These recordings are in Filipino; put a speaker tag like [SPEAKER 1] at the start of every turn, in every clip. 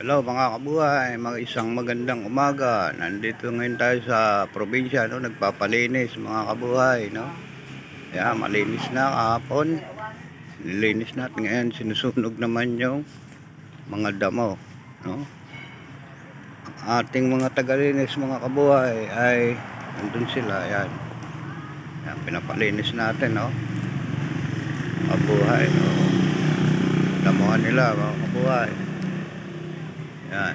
[SPEAKER 1] Hello mga kabuhay, isang magandang umaga. Nandito ngayon tayo sa probinsya, no? Nagpapalinis mga kabuhay, no? Kaya malinis na kahapon. Nilinis natin ngayon, sinusunog naman yung mga damo, no? Ang ating mga tagalinis mga kabuhay ay nandun sila, yan. Yan, pinapalinis natin, no? Kabuhay, no? Damuhan nila mga kabuhay. Yan.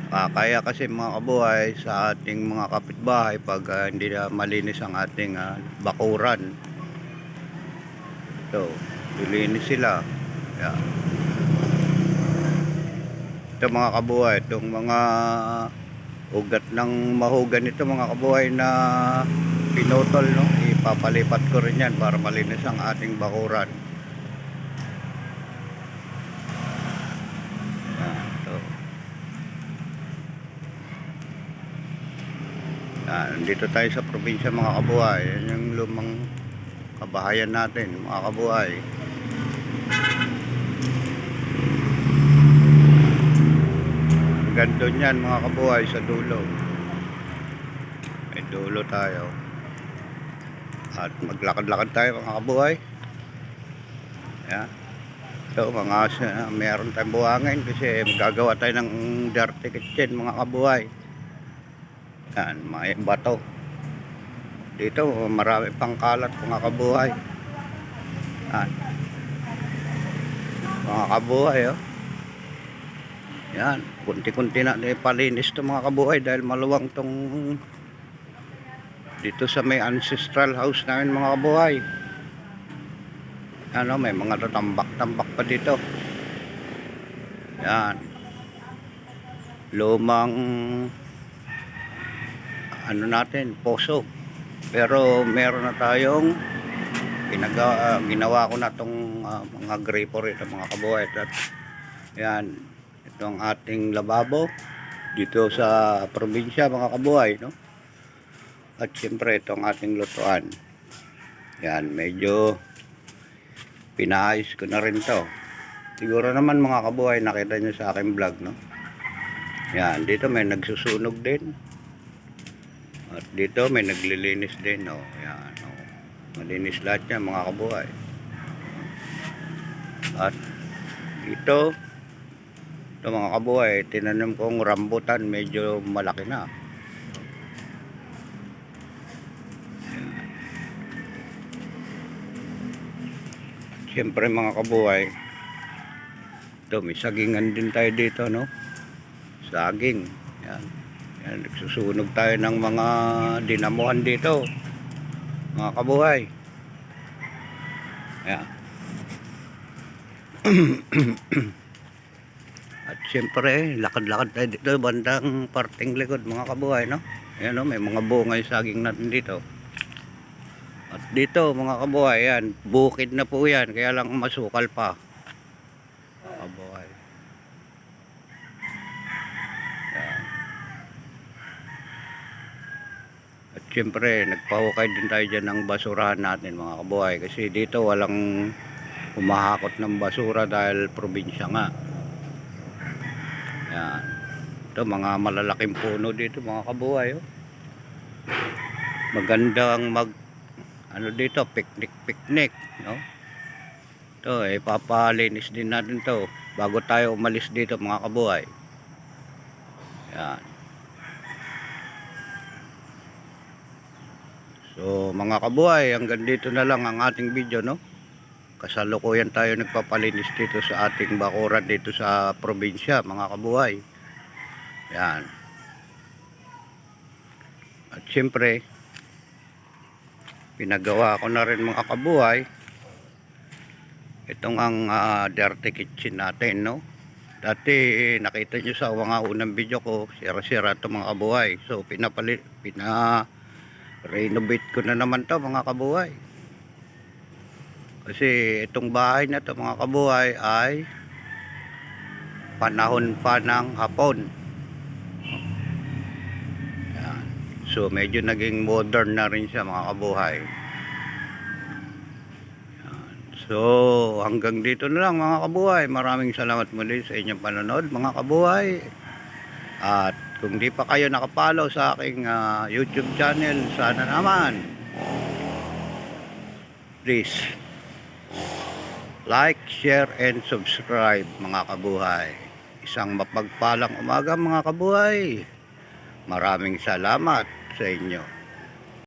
[SPEAKER 1] Kaya kasi mga kabuhay sa ating mga kapitbahay pag hindi na malinis ang ating bakuran. Ito, lilinis sila. Yan. Ito mga kabuhay, itong mga ugat ng mahugan ito mga kabuhay na pinutol, no? Ipapalipat ko rin yan para malinis ang ating bakuran. Yan, ito. Dito tayo sa probinsya mga kabuhay. Yan yung lumang kabahayan natin mga kabuhay. Ganda yan mga kabuhay sa dulo. May dulo tayo. At maglakad-lakad tayo mga kabuhay. Yan. So meron tayong buhangin kasi magagawa tayo ng dirty kitchen mga kabuhay. Yan, may bato. Dito marami pang kalat mga kabuhay. Yan. Mga kabuhay, oh. Yan, kunti-kunti na palinis to mga kabuhay dahil maluwang tong dito sa may ancestral house namin mga kabuhay. Ano, may mga tambak-tambak pa dito. Yan. Lumang ano natin, poso. Pero meron na tayong ginawa ko na tong mga gripo rito mga kabuhay. At yan, ito ang ating lababo dito sa probinsya mga kabuhay, no? At siyempre ito ang ating lutuan. Yan, medyo pinaayos ko na rin to. Siguro naman mga kabuhay nakita nyo sa aking vlog, no? Yan, dito may nagsusunog din. At dito may naglilinis din, no? Yan, no? Malinis lahat yan mga kabuhay. At dito mga kabuhay, tinanim kong rambutan, medyo malaki na. Siyempre mga kabuhay, ito may sagingan din tayo dito, no? Saging. Yan. Yan, nagsusunog tayo ng mga dinamuhan dito mga kabuhay. Yan. At siyempre lakad-lakad tayo dito bandang parting likod mga kabuhay, no? Ayan, no? May mga bunga yung saging natin dito. At dito mga kabuhay, yan, bukid na po yan, kaya lang masukal pa mga kabuhay. Yan. At siyempre nagpahukay din tayo dyan ng basurahan natin mga kabuhay, kasi dito walang humahakot ng basura dahil probinsya nga. Yan. Ito mga malalaking puno dito mga kabuhay, oh. Magandang dito, picnic, no? Ito, papalinis din natin to bago tayo umalis dito mga kabuhay. Yan. So mga kabuhay, hanggang dito na lang ang ating video, no? Kasalukuyan tayo nagpapalinis dito sa ating bakuran dito sa probinsya mga kabuhay. Yan. At siyempre pinagawa ko na rin mga kabuhay itong ang dirty kitchen natin, no? Dati nakita nyo sa mga unang video ko, sira-sira ito mga kabuhay. So renovate ko na naman to mga kabuhay, kasi itong bahay na to mga kabuhay ay panahon pa ng Hapon. Yan. So medyo naging modern na rin siya mga kabuhay. Yan. So So, hanggang dito na lang mga kabuhay. Maraming salamat muli sa inyong panonood mga kabuhay. At kung di pa kayo nakapollow sa aking YouTube channel, sana naman please like, share, and subscribe mga kabuhay. Isang mapagpalang umaga mga kabuhay. Maraming salamat sa inyo.